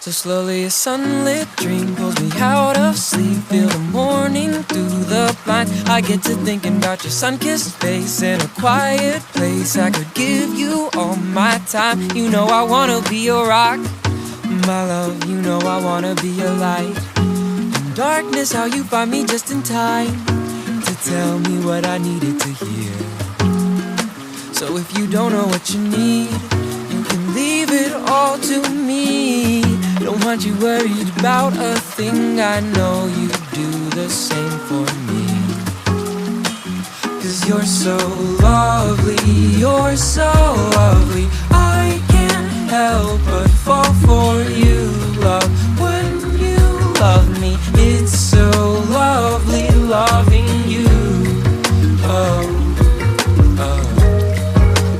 So slowly a sunlit dream pulls me out of sleep. Feel the morning through the blinds. I get to thinking about your sun-kissed face in a quiet place. I could give you all my time. You know I wanna be your rock, my love. You know I wanna be your light. In darkness, how you find me just in time to tell me what I needed to hear. So if you don't know what you need, you can leave it all to me. Don't want you worried about a thing. I know you do the same for me. 'Cause you're so lovely, you're so lovely. I can't help but fall for you, love. When you love me, it's so lovely loving you. Oh, oh,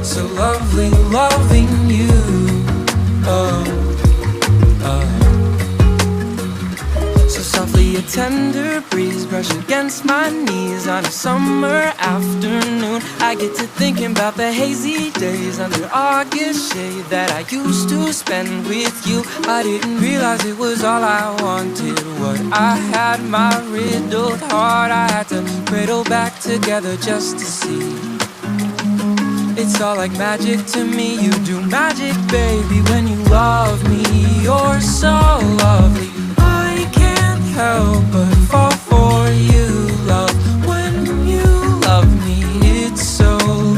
so lovely loving you. Oh, oh. So softly a tender breeze brush against my knees on a summer afternoon. I get to thinking about the hazy days under August shade that I used to spend with you. I didn't realize it was all I wanted. What I had, my riddled heart, I had to cradle back together just to see. It's all like magic to me. You do magic, baby, when you love me. You're so lovely. I can't help but fall for you, love. When you love me, it's so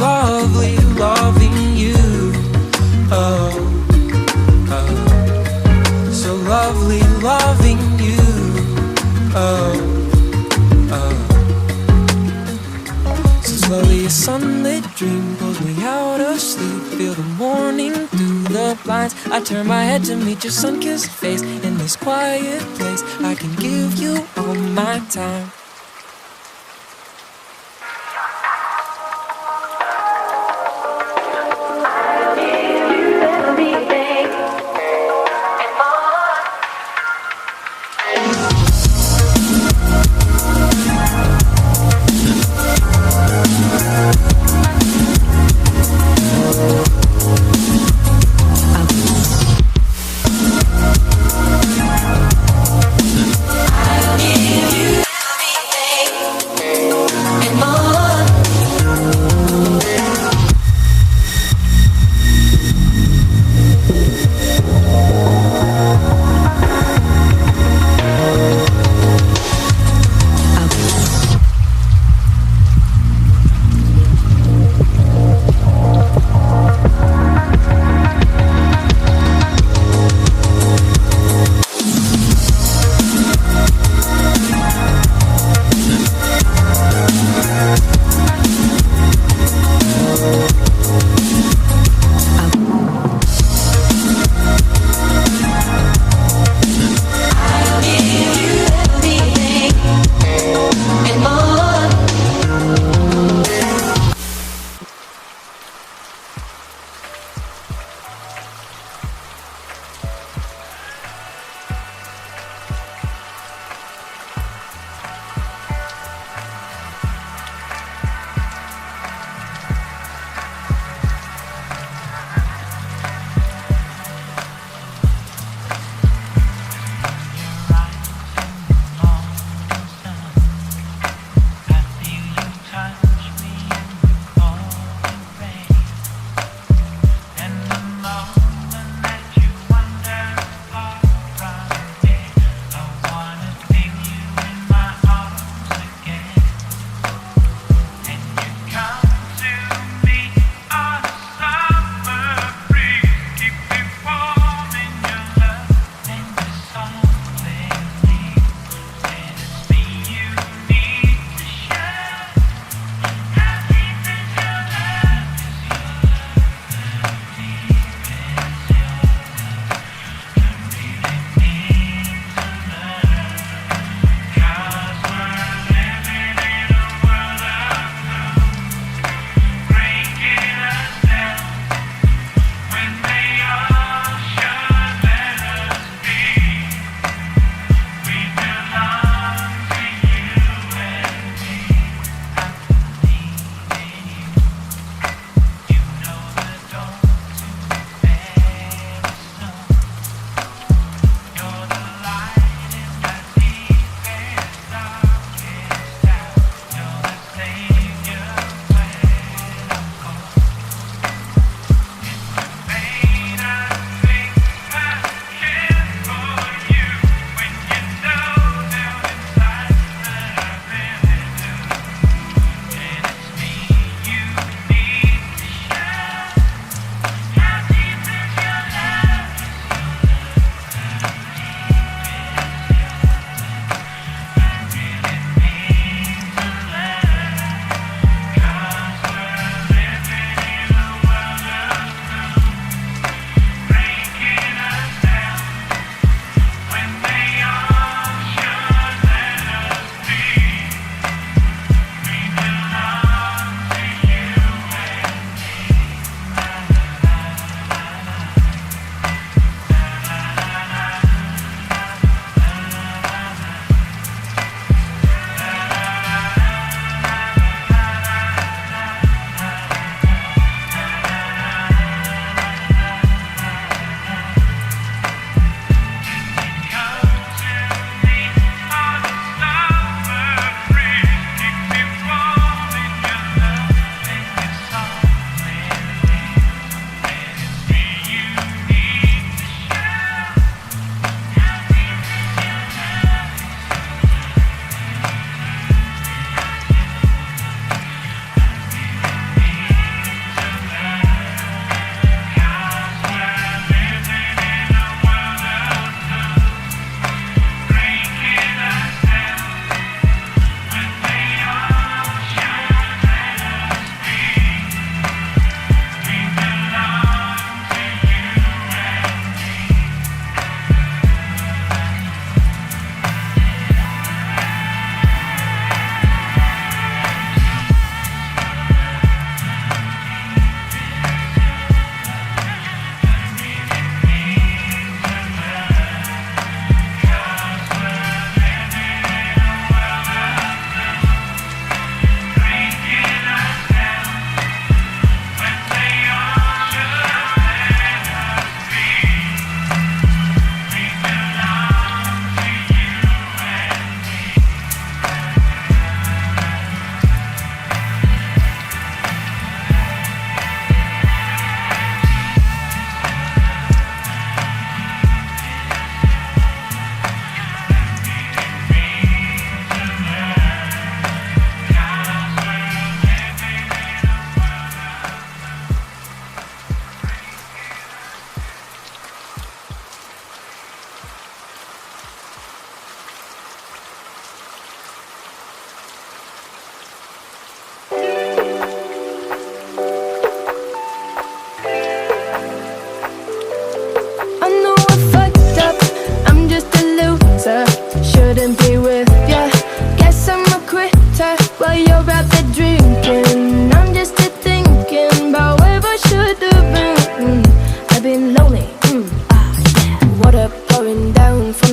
lovely loving you. Oh, oh, so lovely loving you. Oh, oh. So slowly a sunlit dream pulls me out of sleep. Feel the morning through the blinds. I turn my head to meet your sun-kissed face. In this quiet place, I can give you all my time.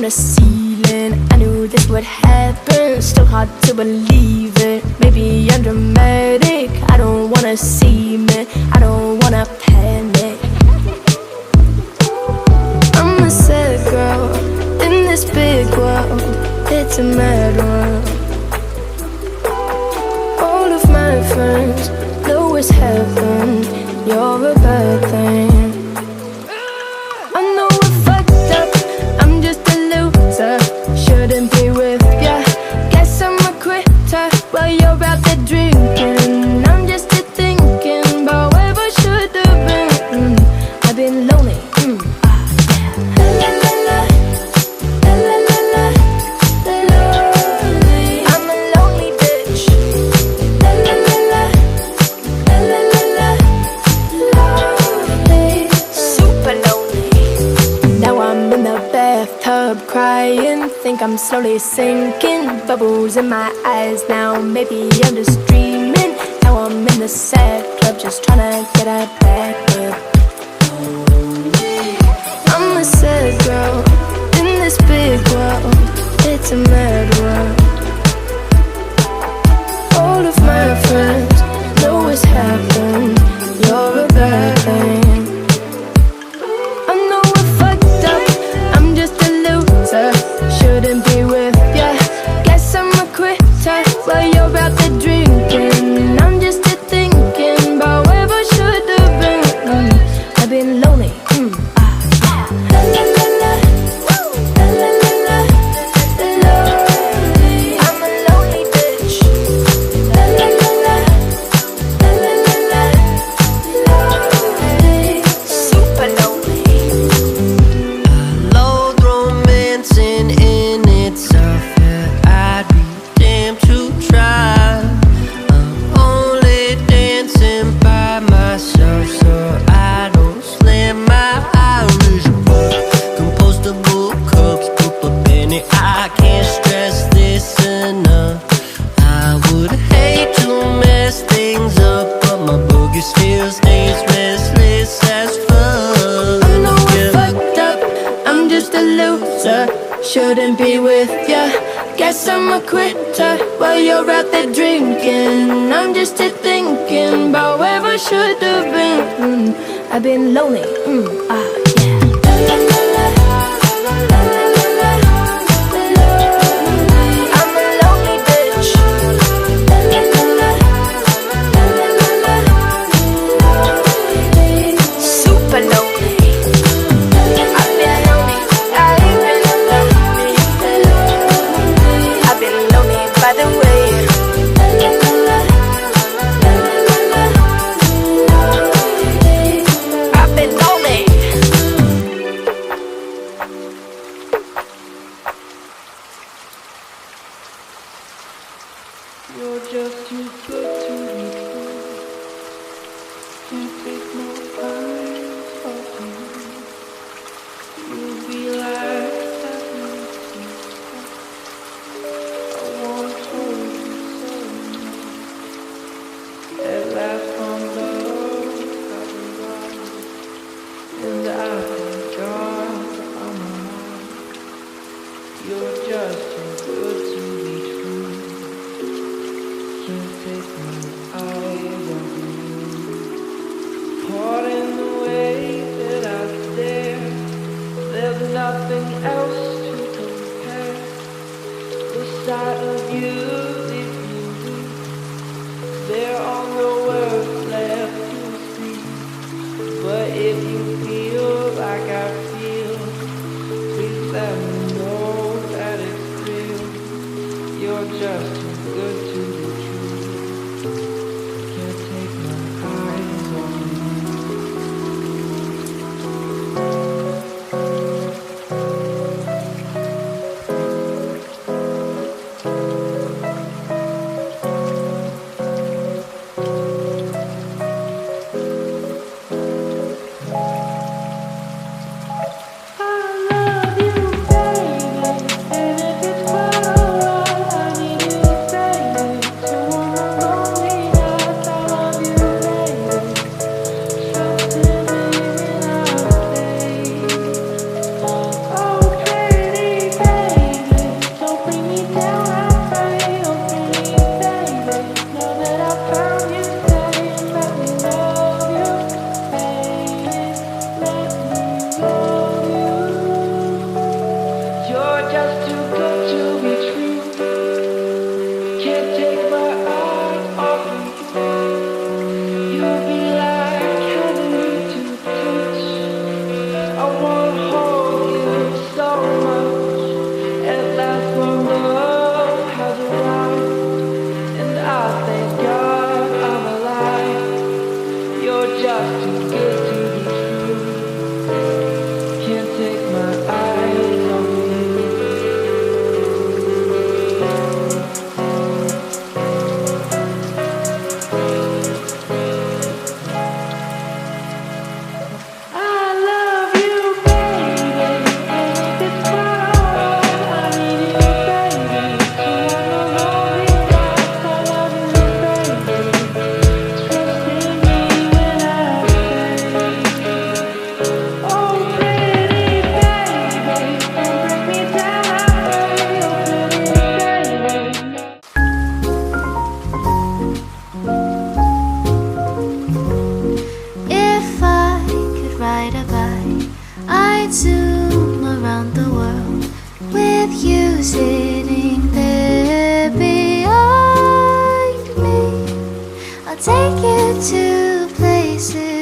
the ceiling. I knew this would happen, still hard to believe it. Maybe I'm dramatic, I don't wanna seem it, I don't wanna panic. I'm a sad girl in this big world, it's a mad world. All of my friends know it's heaven, you're a bad thing. I know I fucked up, I'm just a loser, shouldn't be with ya. Guess I'm a quitter while you're out there drinking. I'm just here thinking about where I should have been. I've been lonely. La la la, la la la la, lonely. I'm a lonely bitch. La la la la, la la la la, lonely. Super lonely. Now I'm in the bathtub crying, think I'm slowly sinking. Bubbles in my eyes now, maybe I'm just dreaming. Now I'm in the sad club, just tryna get a back up. I'm a sad girl in this big world, it's a mad world. All of my friends know it's happened, you're a bad thing. I know I fucked up, I'm just a loser, shouldn't be with ya. Guess I'm a quitter while you're out there drinking. I'm just here thinking about where I should have been. I've been lonely. La la la la, la la la la, lonely. I'm a lonely bitch. La la la la, la la la la, lonely. Super lonely. Loathe romancing in itself, yeah, I'd be damned to try. I'm only dancing by myself, so I don't slam my Irish bar. Compostable cups, put a penny, I can't stress this enough. I would hate to mess things up, but my boogie still stays restless as fuck. I know I fucked up, I'm just a loser, shouldn't be with ya. Guess I'm a quitter while you're out there drinking. I'm just here thinking about where I should have been. I've been lonely. Yeah. La la la la, la la la la, lonely. I'm a lonely bitch. La la la la, la la la la, lonely. Super lonely. I've been lonely, I've been lonely. I've been lonely by the way. La la la la, la la la la, lonely. I've been lonely. You're just too good to be true. Can't take no eyes off you. You'll be like that music. I wanna hold you so much. At last found love, I've been blind, and I've been gone on my mind. You're just too good to be true. Can't take my eyes off you. Caught in the way that I stare, there's nothing else to compare. The sight of you leaves me weak. There are no words left to speak. But if you feel like I feel, please let me know that it's real. You're just too good to be true. Can't take my eyes off you. sitting there behind me. I'll take you to places